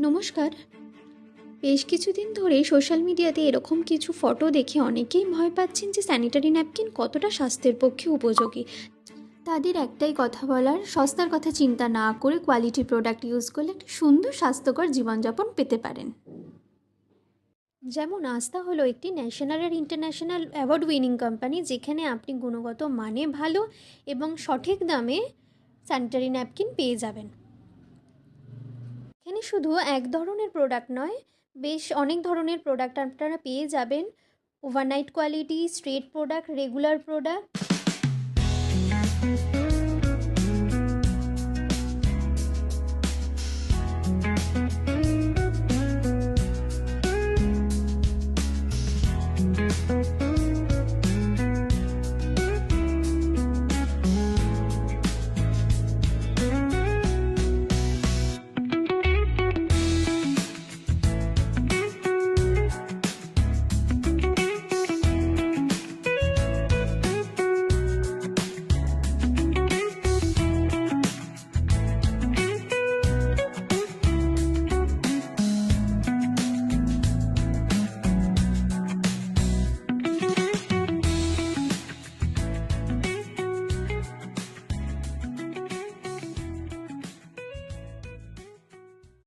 নমস্কার। বেশ কিছুদিন ধরেই সোশ্যাল মিডিয়াতে এরকম কিছু ফটো দেখে অনেকেই ভয় পাচ্ছেন যে স্যানিটারি ন্যাপকিন কতটা স্বাস্থ্যের পক্ষে উপযোগী। তাদের একটাই কথা বলার, সস্তার কথা চিন্তা না করে কোয়ালিটি প্রোডাক্ট ইউজ করলে একটা সুন্দর স্বাস্থ্যকর জীবনযাপন পেতে পারেন। যেমন আস্থা হলো একটি ন্যাশনাল আর ইন্টারন্যাশনাল অ্যাওয়ার্ড উইনিং কোম্পানি, যেখানে আপনি গুণগত মানে ভালো এবং সঠিক দামে স্যানিটারি ন্যাপকিন পেয়ে যাবেন। এখানে শুধু এক ধরনের প্রোডাক্ট নয়, বেশ অনেক ধরনের প্রোডাক্ট আপনারা পেয়ে যাবেন। Overnight quality, straight product, regular product.